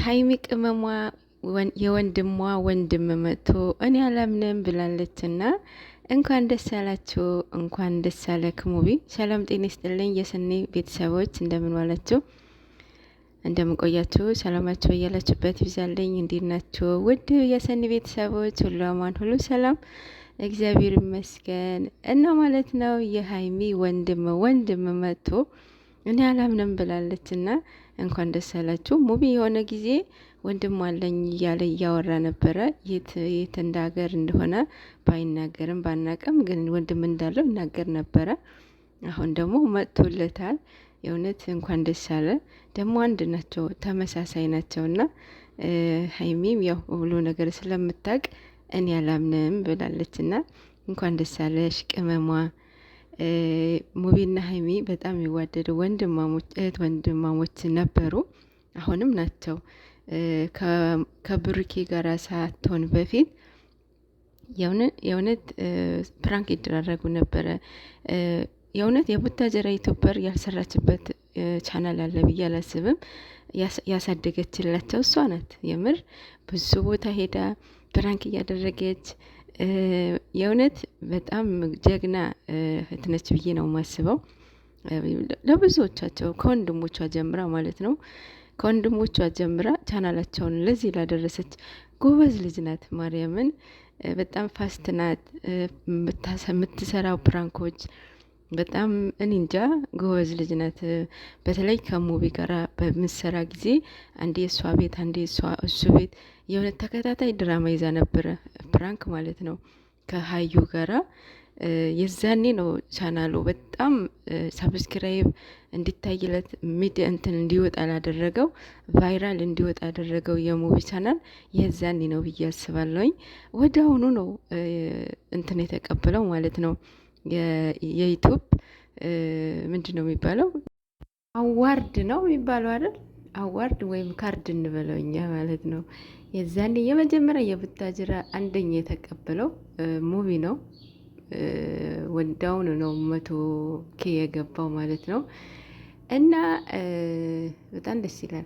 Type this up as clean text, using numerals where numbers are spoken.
ሀይሚ ቅመሟ የወንድሟ ወንድም መጥቶ እኔ አላምንም ብላለችና እንኳን ደስ ያላችሁ፣ እንኳን ደስ ያለክ ሙቢ። ሰላም ጤና ይስጥልኝ የሰኒ ቤተሰቦች፣ እንደምን ዋላችሁ፣ እንደምን ቆያችሁ? ሰላማችሁ በያላችሁበት ይብዛልኝ። እንዴት ናችሁ ውድ የሰኒ ቤተሰቦች? ሁሉ አማን፣ ሁሉ ሰላም፣ እግዚአብሔር ይመስገን እና ማለት ነው። የሀይሚ ወንድም መጥቶ እኔ አላምንም ብላለችና እንኳን ደስ ያላችሁ። ሙቢ የሆነ ጊዜ ወንድም አለኝ እያለ እያወራ ነበረ። የት እንደ ሀገር እንደሆነ ባይናገርም ባናቅም ግን ወንድም እንዳለው ይናገር ነበረ። አሁን ደግሞ መጥቶለታል። የእውነት እንኳን ደስ አለ። ደግሞ አንድ ናቸው፣ ተመሳሳይ ናቸውና ሀይሚም ያው ሁሉ ነገር ስለምታውቅ እኔ አላምንም ብላለችና እንኳን ደስ አለሽ ቅመሟ። ሙቢና ሀይሚ በጣም የሚዋደዱ እህት ወንድማሞች ነበሩ፣ አሁንም ናቸው። ከብሩኬ ጋር ሳትሆን በፊት የእውነት ፕራንክ ይደራረጉ ነበረ። የእውነት የቡታጀራ ዩቱበር ያልሰራችበት ቻናል አለ ብዬ አላስብም። ያሳደገችላቸው እሷ ናት። የምር ብዙ ቦታ ሄዳ ፕራንክ እያደረገች የእውነት በጣም ጀግና እህት ነች ብዬ ነው የማስበው። ለብዙዎቻቸው ከወንድሞቿ ጀምራ ማለት ነው፣ ከወንድሞቿ ጀምራ ቻናላቸውን ለዚህ ላደረሰች ጎበዝ ልጅ ናት። ማርያምን በጣም ፋስት ናት። የምትሰራው ፕራንኮች በጣም እኔ እንጃ ጎበዝ ልጅ ናት። በተለይ ከሙቢ ጋራ በምሰራ ጊዜ አንዴ እሷ ቤት አንዴ እሱ ቤት የሆነ ተከታታይ ድራማ ይዛ ነበረ፣ ፕራንክ ማለት ነው ከሀዩ ጋራ። የዛኔ ነው ቻናሉ በጣም ሰብስክራይብ እንዲታይለት ሚዲያ እንትን እንዲወጣ ላደረገው፣ ቫይራል እንዲወጣ ያደረገው የሙቢ ቻናል የዛኔ ነው ብዬ አስባለሁኝ። ወደ አሁኑ ነው እንትን የተቀበለው ማለት ነው። የዩቱብ ምንድን ነው የሚባለው? አዋርድ ነው የሚባለው አይደል? አዋርድ ወይም ካርድ እንበለው እኛ ማለት ነው። የዛኔ የመጀመሪያ የቡታጅራ አንደኛ የተቀበለው ሙቪ ነው። ወዳውን ነው 100K የገባው ማለት ነው። እና በጣም ደስ ይላል።